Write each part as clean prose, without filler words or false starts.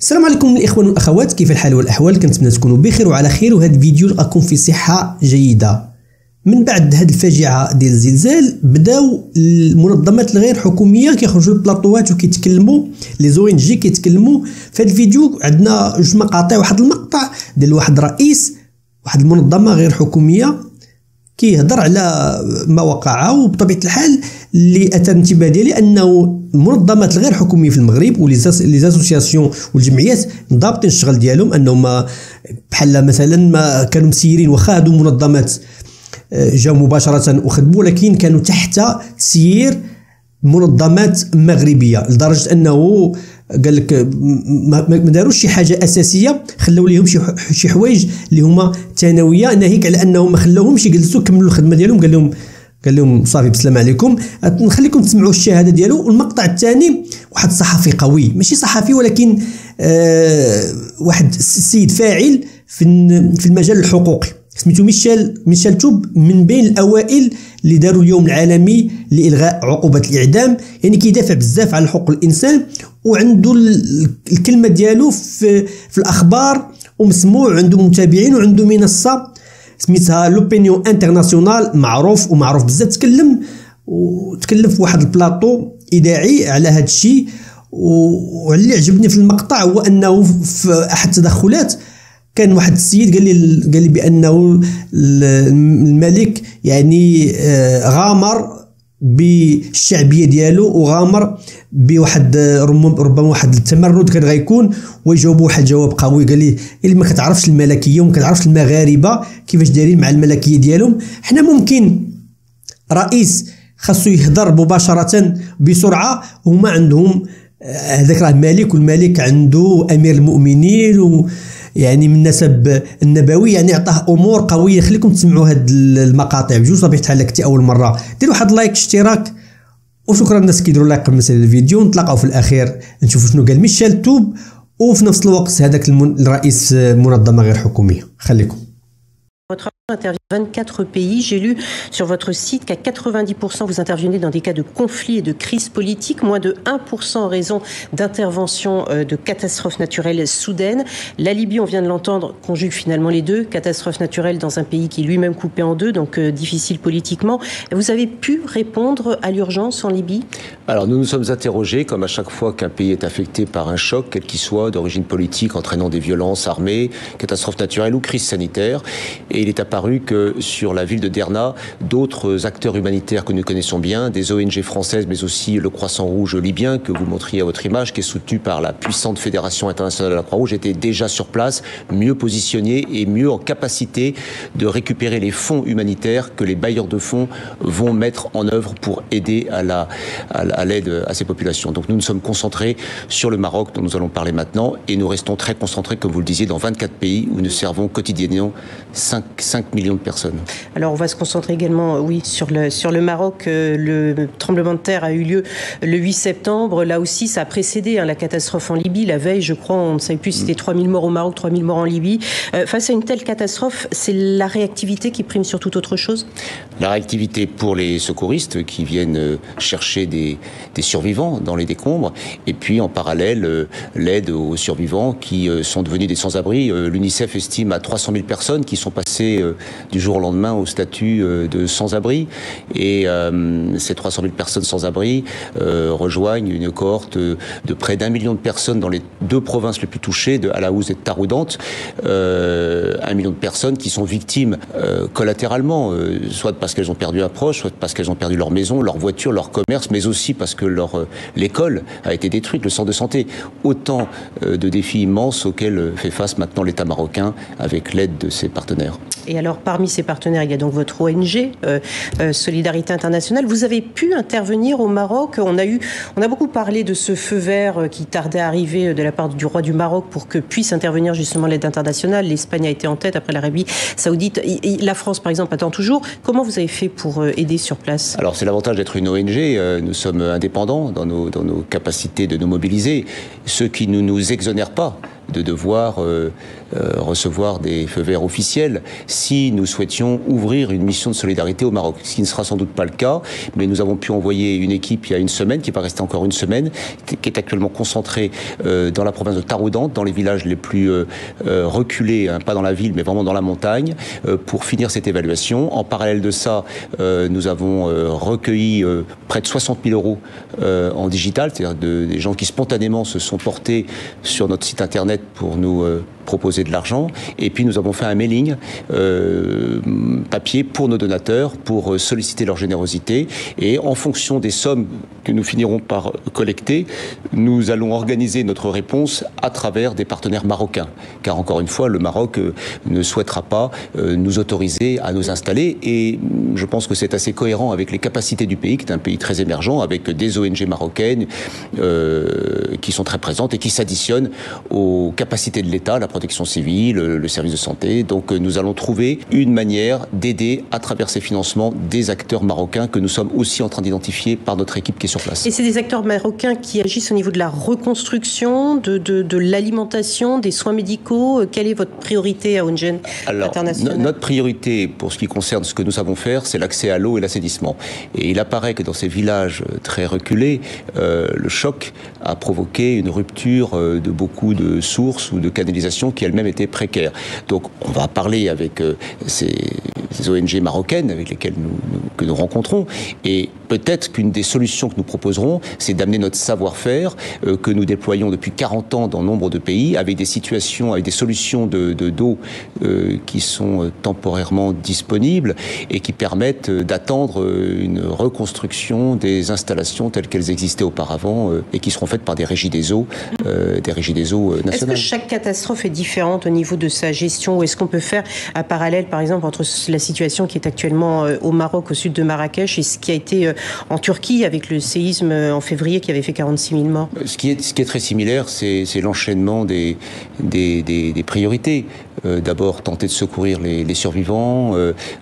السلام عليكم الاخوان والاخوات، كيف الحال والاحوال؟ كنتمنى تكونوا بخير وعلى خير، وهذا الفيديو لقاكم في صحه جيده. من بعد هذه الفاجعه ديال الزلزال بداو المنظمات الغير حكوميه كيخرجوا للبلاطوات وكيتكلموا، لي زو ان جي كيتكلموا. في هذا الفيديو عندنا جوج مقاطع. واحد المقطع ديال واحد رئيس واحد المنظمه غير حكوميه كيهضر على ما وقع، وبطبيعه الحال اللي اتى الانتباه ديالي انه المنظمات الغير حكوميه في المغرب ولي زاسوسياسيون والجمعيات ضابطين الشغل ديالهم، انهم بحال مثلا ما كانوا مسيرين، واخا هادو منظمات جاو مباشره وخدموا، ولكن كانوا تحت تسيير منظمات مغربيه، لدرجه انه قال لك ما داروش شي حاجه اساسيه، خلاو ليهم شي حوايج اللي هما ثانويه، ناهيك على انهم ما خلاوهمش يجلسوا كملوا الخدمه ديالهم. قال لهم صافي بالسلام عليكم، نخليكم تسمعوا الشهاده ديالو. والمقطع الثاني واحد صحفي قوي، ماشي صحفي ولكن واحد السيد فاعل في المجال الحقوقي، سميتو ميشيل توب، من بين الاوائل اللي داروا اليوم العالمي لالغاء عقوبه الاعدام. يعني كيدافع بزاف على حقوق الانسان، وعنده الكلمه ديالو في الاخبار ومسموع، عنده متابعين وعنده منصه سميتها لوبينيون انترناسيونال، معروف بزاف. تكلم في واحد البلاطو اذاعي على هذا الشيء. واللي عجبني في المقطع هو انه في احد التدخلات كان واحد السيد قال لي بانه الملك يعني غامر بالشعبيه ديالو، وغامر بواحد ربما واحد التمرد كان غيكون، ويجاوبوا واحد الجواب قوي. قال لي اللي ما كتعرفش الملكيه وما كتعرفش المغاربه كيفاش دايرين مع الملكيه ديالهم. حنا ممكن رئيس خاصو يهضر مباشره بسرعه، هما عندهم هذاك راه ملك، والملك عنده امير المؤمنين يعني من نسب النبوي، يعني عطاه امور قويه. خليكم تسمعوا هاد المقاطع بجوج. طبيعه الحال كنتي اول مره ديروا واحد لايك اشتراك، وشكرا الناس كيديروا لايك قبل ما نسالي الفيديو. نتلاقاو في الاخير نشوفوا شنو قال ميشيل توب، وفي نفس الوقت هذاك الرئيس منظمه غير حكوميه. خليكم. Votre intervient dans 24 pays. J'ai lu sur votre site qu'à 90% vous intervenez dans des cas de conflits et de crises politiques, moins de 1% en raison d'interventions de catastrophes naturelles soudaines. La Libye, on vient de l'entendre, conjugue finalement les deux, catastrophes naturelles dans un pays qui est lui-même coupé en deux, donc difficile politiquement. Vous avez pu répondre à l'urgence en Libye? Alors nous nous sommes interrogés, comme à chaque fois qu'un pays est affecté par un choc, quel qu'il soit, d'origine politique, entraînant des violences armées, catastrophes naturelles ou crises sanitaires. Et il est apparu que sur la ville de Derna, d'autres acteurs humanitaires que nous connaissons bien, des ONG françaises, mais aussi le Croissant Rouge libyen, que vous montriez à votre image, qui est soutenu par la puissante Fédération internationale de la Croix-Rouge, étaient déjà sur place, mieux positionnés et mieux en capacité de récupérer les fonds humanitaires que les bailleurs de fonds vont mettre en œuvre pour aider à l'aide à ces populations. Donc nous nous sommes concentrés sur le Maroc, dont nous allons parler maintenant, et nous restons très concentrés, comme vous le disiez, dans 24 pays où nous servons quotidiennement 5 millions de personnes. Alors on va se concentrer également, oui, sur le Maroc. Le tremblement de terre a eu lieu le 8 septembre. Là aussi, ça a précédé la catastrophe en Libye. La veille, je crois, on ne savait plus si c'était 3000 morts au Maroc, 3000 morts en Libye. Face à une telle catastrophe, c'est la réactivité qui prime sur toute autre chose? La réactivité pour les secouristes qui viennent chercher des survivants dans les décombres, et puis en parallèle, l'aide aux survivants qui sont devenus des sans-abri. L'UNICEF estime à 300 000 personnes qui sont passées du jour au lendemain au statut de sans-abri, et ces 300 000 personnes sans-abri rejoignent une cohorte de près d'1 million de personnes dans les deux provinces les plus touchées, de Alaouz et de Taroudant. 1 million de personnes qui sont victimes collatéralement, soit parce qu'elles ont perdu un proche, soit parce qu'elles ont perdu leur maison, leur voiture, leur commerce, mais aussi parce que l'école a été détruite, le centre de santé. Autant de défis immenses auxquels fait face maintenant l'État marocain avec l'aide de ses partenaires. Et alors, parmi ces partenaires, il y a donc votre ONG, Solidarité Internationale. Vous avez pu intervenir au Maroc. On a beaucoup parlé de ce feu vert qui tardait à arriver de la part du roi du Maroc pour que puisse intervenir justement l'aide internationale. L'Espagne a été en tête après l'Arabie Saoudite. La France, par exemple, attend toujours. Comment vous avez fait pour aider sur place? Alors, c'est l'avantage d'être une ONG. Nous sommes indépendants dans nos capacités de nous mobiliser, ce qui ne nous exonère pas de devoir recevoir des feux verts officiels. si nous souhaitions ouvrir une mission de solidarité au Maroc, ce qui ne sera sans doute pas le cas, mais nous avons pu envoyer une équipe il y a une semaine, qui va rester encore une semaine, qui est actuellement concentrée dans la province de Taroudant, dans les villages les plus reculés, hein, pas dans la ville, mais vraiment dans la montagne, pour finir cette évaluation. En parallèle de ça, nous avons recueilli près de 60 000 euros en digital, c'est-à-dire des gens qui spontanément se sont portés sur notre site internet pour nous proposer de l'argent. Et puis nous avons fait un mailing papier pour nos donateurs, pour solliciter leur générosité. Et en fonction des sommes que nous finirons par collecter, nous allons organiser notre réponse à travers des partenaires marocains. Car encore une fois, le Maroc ne souhaitera pas nous autoriser à nous installer. Et je pense que c'est assez cohérent avec les capacités du pays, qui est un pays très émergent, avec des ONG marocaines qui sont très présentes et qui s'additionnent aux capacités de l'État, la protection civile, le service de santé. Donc nous allons trouver une manière d'aider à travers ces financements des acteurs marocains que nous sommes aussi en train d'identifier par notre équipe qui est sur place. Et c'est des acteurs marocains qui agissent au niveau de la reconstruction, de l'alimentation, des soins médicaux. Quelle est votre priorité à ONG International ? Notre priorité pour ce qui concerne ce que nous savons faire, c'est l'accès à l'eau et l'assainissement. Et il apparaît que dans ces villages très reculés, le choc a provoqué une rupture de beaucoup de sources ou de canalisations qui elles-mêmes étaient précaires. Donc on va parler avec ces ONG marocaines avec lesquelles que nous rencontrons, et peut-être qu'une des solutions que nous proposerons, c'est d'amener notre savoir-faire que nous déployons depuis 40 ans dans nombre de pays, avec des situations, avec des solutions d'eau qui sont temporairement disponibles et qui permettent d'attendre une reconstruction des installations telles qu'elles existaient auparavant et qui seront faites par des régies des eaux nationales. Est-ce que chaque catastrophe est différente au niveau de sa gestion, ou est-ce qu'on peut faire un parallèle, par exemple, entre la situation qui est actuellement au Maroc, au sud de Marrakech, et ce qui a été en Turquie avec le séisme en février qui avait fait 46 000 morts? Ce qui est très similaire, c'est l'enchaînement des priorités. D'abord, tenter de secourir les survivants,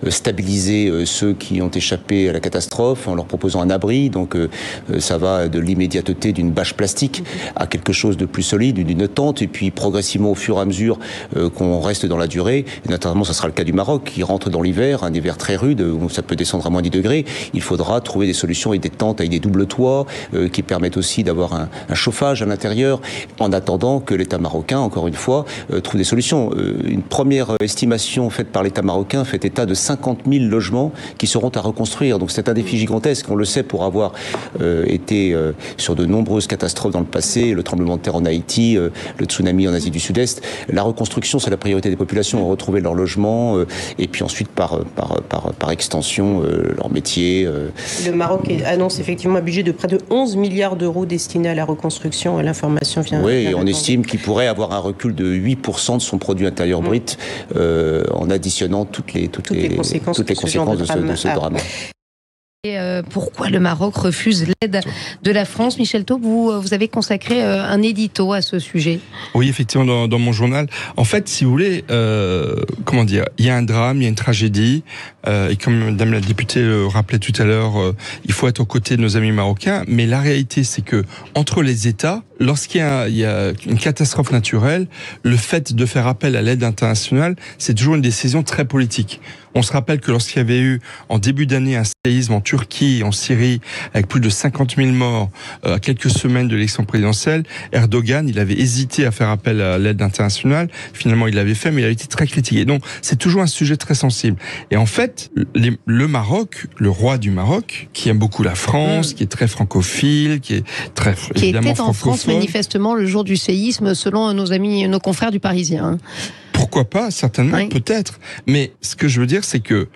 stabiliser ceux qui ont échappé à la catastrophe en leur proposant un abri. Donc, ça va de l'immédiateté d'une bâche plastique à quelque chose de plus solide, d'une tente, et puis progressivement, au fur et à mesure qu'on reste dans la durée, et notamment, ça sera le cas du Maroc, qui rentre dans l'hiver, un hiver très rude, où ça peut descendre à moins 10 degrés. Il faudra trouver des solutions avec des tentes, avec des doubles toits, qui permettent aussi d'avoir un chauffage à l'intérieur, en attendant que l'État marocain, encore une fois, trouve des solutions. Une première estimation faite par l'État marocain fait état de 50 000 logements qui seront à reconstruire. Donc c'est un défi gigantesque. On le sait pour avoir été sur de nombreuses catastrophes dans le passé, le tremblement de terre en Haïti, le tsunami en Asie du Sud-Est. La reconstruction, c'est la priorité des populations, retrouver leur logement et puis ensuite par extension leur métier. Le Maroc annonce effectivement un budget de près de 11 milliards d'euros destiné à la reconstruction. L'information vient. Oui, et on estime qu'il pourrait avoir un recul de 8% de son produit intérieur brut en additionnant toutes les conséquences de ce drame. Et pourquoi le Maroc refuse l'aide de la France? Michel Taube, vous avez consacré un édito à ce sujet. Oui, effectivement, dans mon journal. En fait, si vous voulez, il y a un drame, il y a une tragédie, et comme Madame la députée le rappelait tout à l'heure, il faut être aux côtés de nos amis marocains, mais la réalité, c'est que entre les États, lorsqu'il y a une catastrophe naturelle, le fait de faire appel à l'aide internationale, c'est toujours une décision très politique. On se rappelle que lorsqu'il y avait eu en début d'année un séisme en Turquie, en Syrie, avec plus de 50 000 morts, à quelques semaines de l'élection présidentielle, Erdogan, il avait hésité à faire appel à l'aide internationale. Finalement, il l'avait fait, mais il a été très critiqué. Donc, c'est toujours un sujet très sensible. Et en fait, le Maroc, le roi du Maroc, qui aime beaucoup la France, qui est très francophile, qui est très évidemment était en France manifestement le jour du séisme, selon nos confrères du Parisien. Pourquoi pas, certainement, oui. Peut-être. Mais ce que je veux dire, c'est que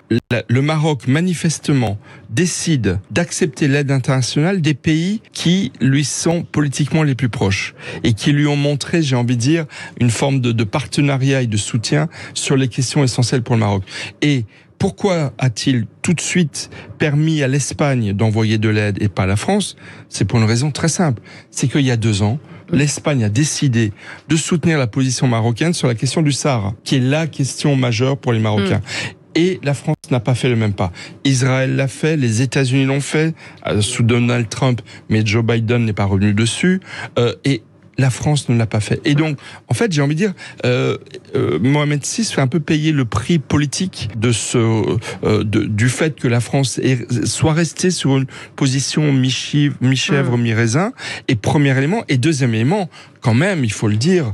le Maroc, manifestement, décide d'accepter l'aide internationale des pays qui lui sont politiquement les plus proches et qui lui ont montré, j'ai envie de dire, une forme de partenariat et de soutien sur les questions essentielles pour le Maroc. Et pourquoi a-t-il tout de suite permis à l'Espagne d'envoyer de l'aide et pas à la France? C'est pour une raison très simple. C'est qu'il y a 2 ans, l'Espagne a décidé de soutenir la position marocaine sur la question du Sahara, qui est la question majeure pour les Marocains. Et la France n'a pas fait le même pas. Israël l'a fait, les États-Unis l'ont fait, sous Donald Trump, mais Joe Biden n'est pas revenu dessus. Et la France ne l'a pas fait. Et donc, en fait, j'ai envie de dire, Mohamed VI fait un peu payer le prix politique de du fait que la France soit restée sur une position mi-chèvre, mi-raisin. Et premier élément. Et deuxième élément, quand même, il faut le dire,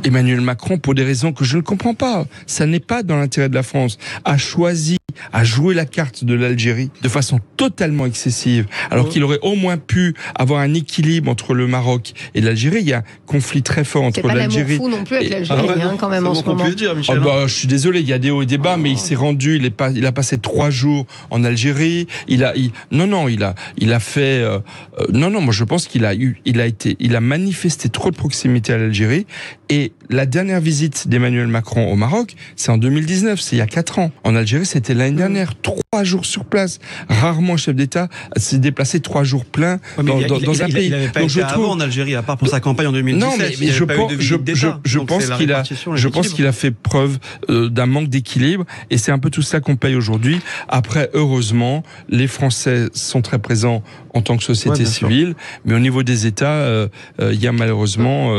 Emmanuel Macron, pour des raisons que je ne comprends pas, ça n'est pas dans l'intérêt de la France, a choisi à jouer la carte de l'Algérie de façon totalement excessive, alors qu'il aurait au moins pu avoir un équilibre entre le Maroc et l'Algérie. Il y a un conflit très fort entre l'Algérie. C'est pas l'amour fou non plus avec l'Algérie, quand même, en ce moment. Dire, Michel, je suis désolé, il y a des hauts et des bas, mais il s'est rendu, il a passé 3 jours en Algérie. Moi je pense qu'il a manifesté trop de proximité à l'Algérie. Et la dernière visite d'Emmanuel Macron au Maroc, c'est en 2019, c'est il y a 4 ans. En Algérie, c'était l'année dernière, 3 jours sur place. Rarement un chef d'État s'est déplacé 3 jours pleins dans un pays. Il n'avait pas été avant en Algérie, à part pour sa campagne en 2017. Non, mais je pense qu'il a fait preuve d'un manque d'équilibre, et c'est un peu tout ça qu'on paye aujourd'hui. Après, heureusement, les Français sont très présents en tant que société civile, mais au niveau des États, il y a malheureusement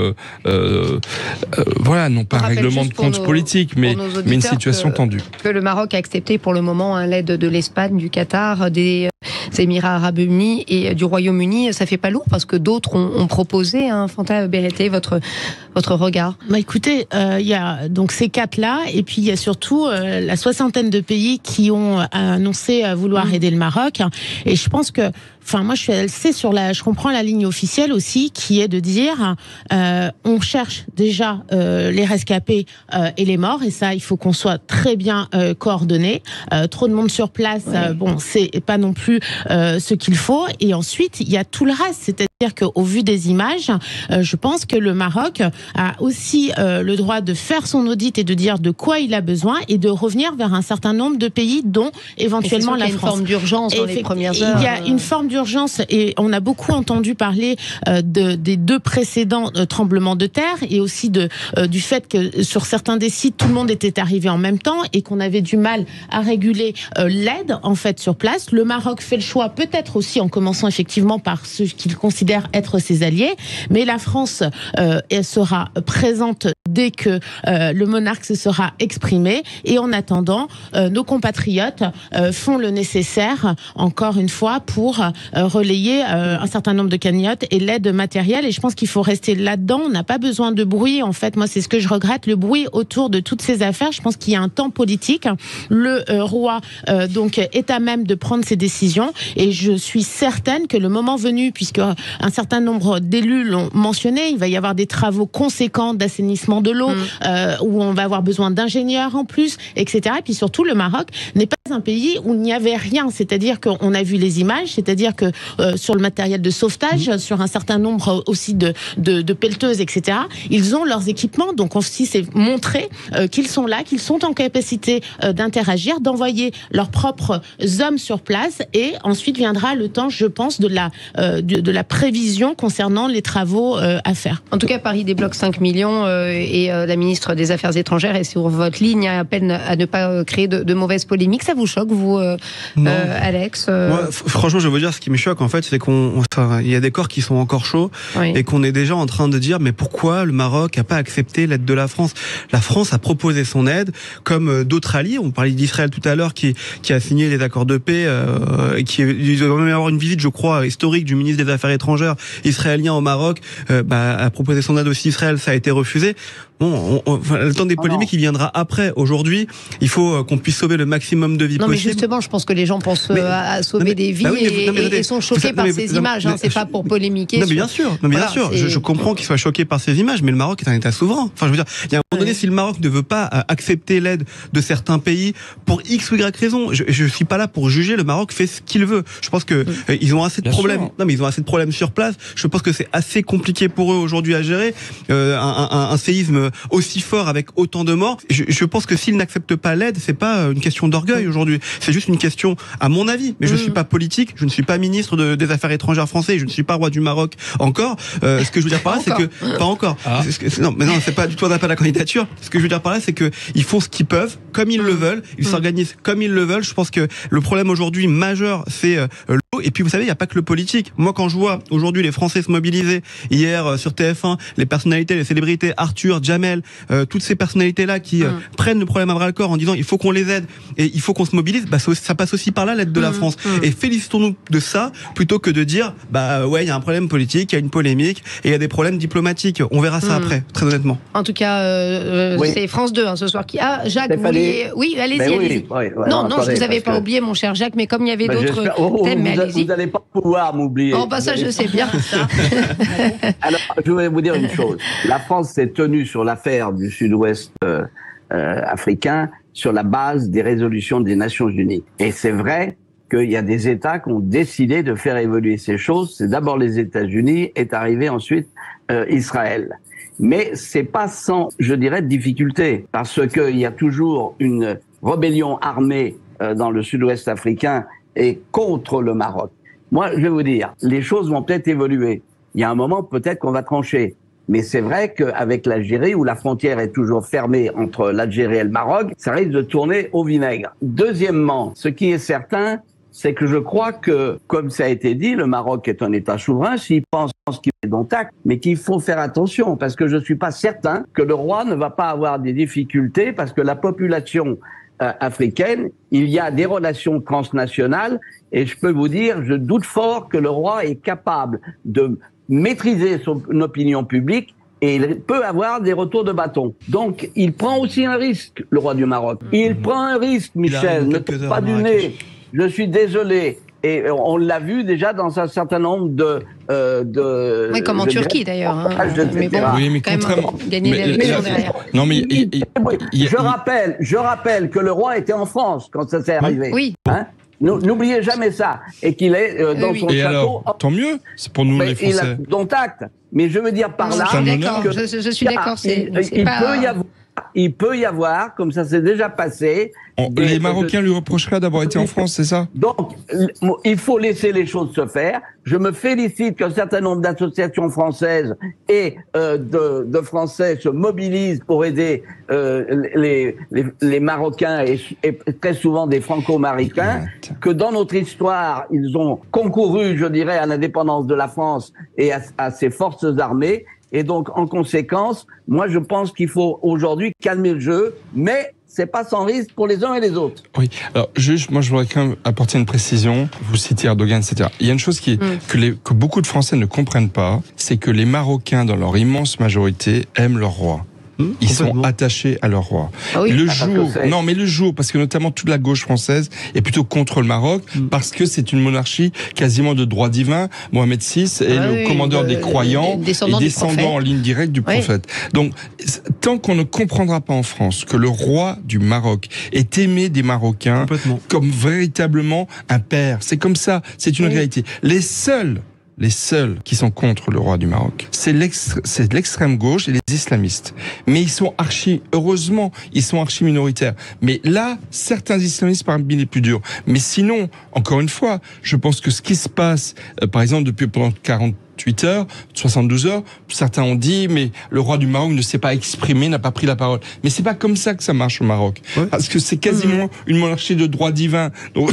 non pas un règlement de compte politique, mais une situation tendue. Que le Maroc a accepté pour le moment l'aide de l'Espagne, du Qatar, des Émirats Arabes Unis et du Royaume-Uni. Ça fait pas lourd parce que d'autres ont proposé. Fanta Berete, votre regard. Écoutez, il y a donc ces 4-là, et puis il y a surtout la 60aine de pays qui ont annoncé vouloir aider le Maroc. Et je pense que, moi, je comprends la ligne officielle aussi, qui est de dire, on cherche déjà les rescapés et les morts, et ça, il faut qu'on soit très bien coordonnés. Trop de monde sur place, c'est pas non plus ce qu'il faut. Et ensuite, il y a tout le reste, c'est-à-dire qu'au vu des images, je pense que le Maroc a aussi le droit de faire son audit et de dire de quoi il a besoin, et de revenir vers un certain nombre de pays, dont éventuellement la France. Il y a une forme d'urgence dans les premières heures. Il y a une forme d'urgence, et on a beaucoup entendu parler des 2 précédents tremblements de terre, et aussi du fait que sur certains des sites, tout le monde était arrivé en même temps, et qu'on avait du mal à réguler l'aide en fait sur place. Le Maroc fait le choix, peut-être aussi en commençant effectivement par ceux qu'il considère être ses alliés, mais la France elle sera présente dès que le monarque se sera exprimé, et en attendant, nos compatriotes font le nécessaire, encore une fois, pour relayer un certain nombre de cagnottes et l'aide matérielle, et je pense qu'il faut rester là-dedans. On n'a pas besoin de bruit, en fait. Moi, c'est ce que je regrette, le bruit autour de toutes ces affaires. Je pense qu'il y a un temps politique. Le roi donc est à même de prendre ses décisions, et je suis certaine que le moment venu, puisque un certain nombre d'élus l'ont mentionné, il va y avoir des travaux conséquents d'assainissement de l'eau, où on va avoir besoin d'ingénieurs en plus, etc. Et puis surtout, le Maroc n'est pas un pays où il n'y avait rien, c'est-à-dire qu'on a vu les images, c'est-à-dire que sur le matériel de sauvetage, sur un certain nombre aussi de pelleteuses, etc., ils ont leurs équipements, donc aussi c'est montrer qu'ils sont là, qu'ils sont en capacité d'interagir, d'envoyer leurs propres hommes sur place, et ensuite viendra le temps, je pense, de la prévision concernant les travaux à faire. En tout cas, Paris débloque 5 millions et la ministre des Affaires étrangères est sur votre ligne, à peine à ne pas créer de mauvaises polémiques. Ça vous choque, vous, Alex? Moi, franchement, je veux dire, ce qui me choque, en fait, c'est il y a des corps qui sont encore chauds, et qu'on est déjà en train de dire, mais pourquoi le Maroc n'a pas accepté l'aide de la France? La France a proposé son aide, comme d'autres alliés. On parlait d'Israël tout à l'heure, qui a signé les accords de paix, il doit même avoir une visite, je crois, historique du ministre des Affaires étrangères israélien au Maroc, a proposé son aide aussi. Israël, ça a été refusé. Bon, le temps des polémiques, il viendra après. Aujourd'hui, il faut qu'on puisse sauver le maximum de vies possibles. Non, mais justement, je pense que les gens pensent à sauver des vies et sont choqués par ces images. C'est pas pour polémiquer. Non, mais bien sûr. Je comprends qu'ils soient choqués par ces images, mais le Maroc est un État souverain. Enfin, je veux dire, il y a un moment donné, si le Maroc ne veut pas accepter l'aide de certains pays pour X ou Y raison, je suis pas là pour juger. Le Maroc fait ce qu'il veut. Je pense que ils ont assez de problèmes. Non, mais ils ont assez de problèmes sur place. Je pense que c'est assez compliqué pour eux aujourd'hui à gérer un séisme aussi fort avec autant de morts. Je pense que s'ils n'acceptent pas l'aide, c'est pas une question d'orgueil aujourd'hui. C'est juste une question, à mon avis. Mais je suis pas politique, je ne suis pas ministre des Affaires étrangères français, je ne suis pas roi du Maroc encore. Ce que je veux dire par là, c'est que pas encore. Non, mais non, c'est pas du tout un appel à la candidature. Ce que je veux dire par là, c'est que ils font ce qu'ils peuvent, comme ils le veulent. Ils s'organisent comme ils le veulent. Je pense que le problème aujourd'hui majeur, c'est l'eau. tout. Et puis, vous savez, il n'y a pas que le politique. Moi, quand je vois aujourd'hui les Français se mobiliser, hier sur TF1, les personnalités, les célébrités, Arthur, Jamel, toutes ces personnalités-là qui prennent le problème à bras-le-corps en disant il faut qu'on les aide et il faut qu'on se mobilise, bah, ça passe aussi par là l'aide de la France. Et félicitons-nous de ça plutôt que de dire bah ouais, il y a un problème politique, il y a une polémique et il y a des problèmes diplomatiques. On verra ça après, très honnêtement. En tout cas, c'est France 2 ce soir qui. Ah, Jacques, vous vouliez... Oui, allez-y. Non, je vous avais pas oublié, mon cher Jacques, mais comme il y avait d'autres thèmes, mais allez-y. Vous n'allez pas pouvoir m'oublier. Oh, bah ça, je sais bien. Alors, je voulais vous dire une chose. La France s'est tenue sur l'affaire du Sud-Ouest africain sur la base des résolutions des Nations Unies. Et c'est vrai qu'il y a des États qui ont décidé de faire évoluer ces choses. C'est d'abord les États-Unis, est arrivé ensuite Israël. Mais c'est pas sans, je dirais, difficulté, parce qu'il y a toujours une rébellion armée dans le Sud-Ouest africain et contre le Maroc. Moi, je vais vous dire, les choses vont peut-être évoluer. Il y a un moment, peut-être qu'on va trancher. Mais c'est vrai qu'avec l'Algérie, où la frontière est toujours fermée entre l'Algérie et le Maroc, ça risque de tourner au vinaigre. Deuxièmement, ce qui est certain, c'est que je crois que, comme ça a été dit, le Maroc est un État souverain, s'il pense qu'il est dont acte, mais qu'il faut faire attention, parce que je ne suis pas certain que le roi ne va pas avoir des difficultés, parce que la population africaine, il y a des relations transnationales, et je peux vous dire, je doute fort que le roi est capable de maîtriser son opinion publique, et il peut avoir des retours de bâton. Donc, il prend aussi un risque, le roi du Maroc. Il prend un risque, Michel, ne tape pas du nez. Je suis désolé. Et on l'a vu déjà dans un certain nombre de oui, comme en Turquie d'ailleurs. Hein. Mais bon, oui, mais quand même gagner l'élection derrière. Non, mais je rappelle que le roi était en France quand ça s'est arrivé. Oui. Hein? N'oubliez jamais ça. Et qu'il est dans son château. Et alors, tant mieux, c'est pour nous les Français. Il a dont acte. Mais je veux dire par là... Je suis d'accord. Il peut y avoir, comme ça s'est déjà passé... Les Marocains lui reprocheraient d'avoir été en France, c'est ça? Donc, il faut laisser les choses se faire. Je me félicite qu'un certain nombre d'associations françaises et de Français se mobilisent pour aider les Marocains et très souvent des Franco-Marocains, que dans notre histoire, ils ont concouru, je dirais, à l'indépendance de la France et à ses forces armées. Et donc, en conséquence, moi, je pense qu'il faut aujourd'hui calmer le jeu, mais c'est pas sans risque pour les uns et les autres. Oui. Alors, moi, je voudrais quand même apporter une précision. Vous citez Erdogan, etc. Il y a une chose que beaucoup de Français ne comprennent pas, c'est que les Marocains, dans leur immense majorité, aiment leur roi. Ils sont attachés à leur roi. Ah oui. Le jour, parce que notamment toute la gauche française est plutôt contre le Maroc, parce que c'est une monarchie quasiment de droit divin. Mohamed VI est le commandeur des croyants et descendant en ligne directe du prophète. Donc, tant qu'on ne comprendra pas en France que le roi du Maroc est aimé des Marocains comme véritablement un père, c'est comme ça, c'est une réalité. Les seuls qui sont contre le roi du Maroc, c'est l'extrême gauche et les islamistes. Mais ils sont heureusement, ils sont archi minoritaires. Mais là, certains islamistes parmi les plus durs. Mais sinon, encore une fois, je pense que ce qui se passe, par exemple, pendant 48 heures, 72 heures, certains ont dit, mais le roi du Maroc ne s'est pas exprimé, n'a pas pris la parole. Mais c'est pas comme ça que ça marche au Maroc. Parce que c'est quasiment une monarchie de droit divin. Donc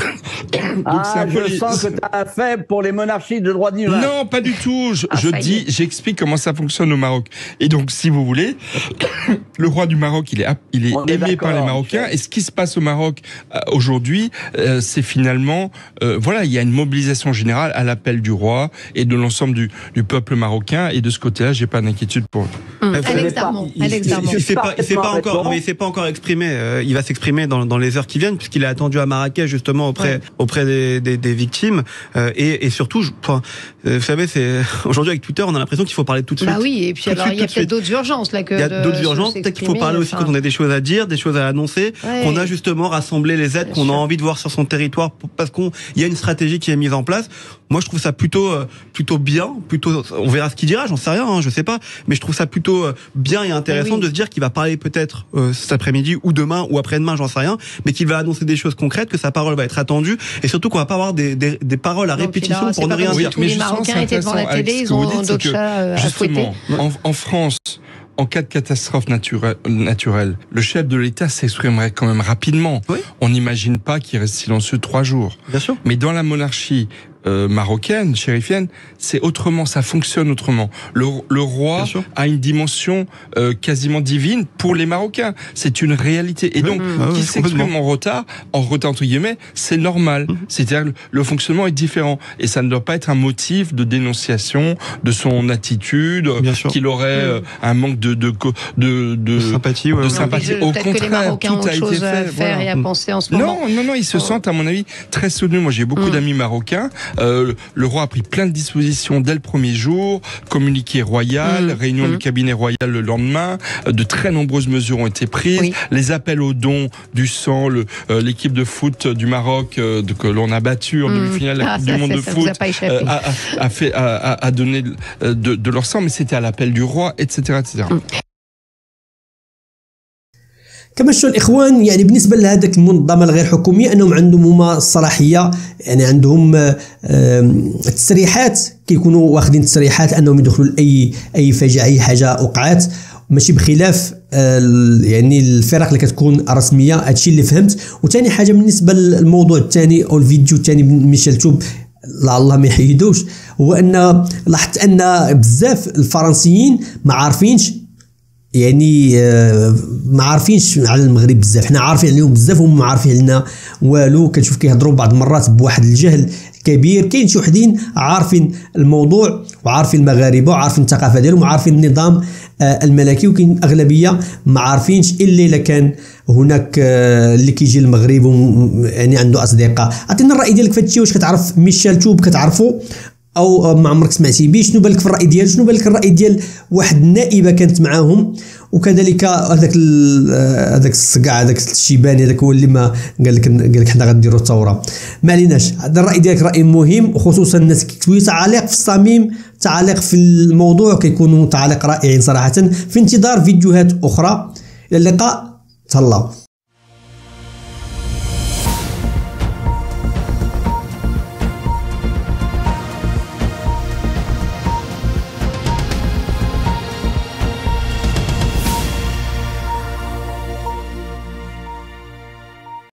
c'est un peu sens que tu as fait pour les monarchies de droit divin. Non, pas du tout. J'explique comment ça fonctionne au Maroc. Et donc, si vous voulez, le roi du Maroc, il est aimé par les Marocains. Et ce qui se passe au Maroc aujourd'hui, c'est finalement, il y a une mobilisation générale à l'appel du roi et de l'ensemble du peuple marocain, et de ce côté-là, j'ai pas d'inquiétude pour eux. Alex Darmon. Il s'est pas encore exprimé. Il va s'exprimer dans les heures qui viennent, puisqu'il est attendu à Marrakech justement auprès des victimes. Et surtout, vous savez, aujourd'hui avec Twitter, on a l'impression qu'il faut parler tout de suite. Bah oui, et puis alors il y a peut-être d'autres urgences là que. Il y a d'autres urgences. Peut-être qu'il faut parler aussi quand on a des choses à dire, des choses à annoncer, qu'on a justement rassemblé les aides qu'on a envie de voir sur son territoire, parce qu'il y a une stratégie qui est mise en place. Moi, je trouve ça plutôt bien, on verra ce qu'il dira, j'en sais rien, je sais pas, mais je trouve ça plutôt bien et intéressant de se dire qu'il va parler peut-être cet après-midi ou demain ou après-demain, j'en sais rien, mais qu'il va annoncer des choses concrètes, que sa parole va être attendue, et surtout qu'on va pas avoir des paroles à répétition pour ne rien dire. Tous les Marocains étaient devant la télé, ils ont d'autres chats à fouetter. En France, en cas de catastrophe naturelle, le chef de l'État s'exprimerait quand même rapidement. On n'imagine pas qu'il reste silencieux 3 jours. Bien sûr. Mais dans la monarchie marocaine, chérifienne, c'est autrement, ça fonctionne autrement. Le roi a une dimension quasiment divine pour les Marocains. C'est une réalité. Et donc, qui s'exprime en retard entre guillemets, c'est normal. C'est-à-dire le fonctionnement est différent. Et ça ne doit pas être un motif de dénonciation de son attitude, qu'il aurait un manque de sympathie. Au contraire, que les Marocains ont autre chose à faire et à penser en ce moment. Non, ils se sentent, à mon avis, très soutenus. Moi, j'ai beaucoup d'amis marocains. Le roi a pris plein de dispositions dès le premier jour, communiqué royal, réunion du cabinet royal le lendemain, de très nombreuses mesures ont été prises. Les appels aux dons du sang, l'équipe de foot du Maroc que l'on a battu en demi-finale de la Coupe du Monde de foot a donné de leur sang, mais c'était à l'appel du roi, etc. كما شفتوا الاخوان يعني بالنسبه لهذاك المنظمه الغير حكوميه انهم عندهم هما الصلاحيه يعني عندهم التصريحات كيكونوا واخدين تصريحات انهم يدخلوا لاي فجعه اي حاجه وقعت ماشي بخلاف يعني الفرق اللي كتكون رسميه. هادشي اللي فهمت. وثاني حاجه بالنسبه للموضوع الثاني او الفيديو الثاني ميشيل توب لا الله ما يحيدوش هو ان لاحظت ان بزاف الفرنسيين ما عارفينش يعني ما عارفينش على المغرب بزاف. حنا عارفين عليهم بزاف وهم ما عارفين علينا والو. كتشوف كيهضروا بعض المرات بواحد الجهل كبير. كاين شي وحدين عارفين الموضوع وعارفين المغاربه وعارفين الثقافه ديالهم وعارفين النظام الملكي. وكاين اغلبيه ما عارفينش الا كان هناك اللي كيجي للمغرب يعني عنده اصدقاء. عطينا الراي ديالك في هادشي. واش كتعرف ميشيل توب كتعرفو او ما عمرك سمعتي به؟ شنو بالك في الراي ديال شنو بالك الراي ديال واحد النائبه كانت معاهم وكذلك هذاك الصقع هذاك الشيباني هذاك هو اللي ما قال لك حنا غنديروا الثوره. ما عليناش. هذا الراي ديالك راي مهم وخصوصا الناس كيكتبوا تعاليق في الصميم تعاليق في الموضوع كيكونوا تعاليق رائعين صراحه. في انتظار فيديوهات اخرى. الى اللقاء. تهلاو.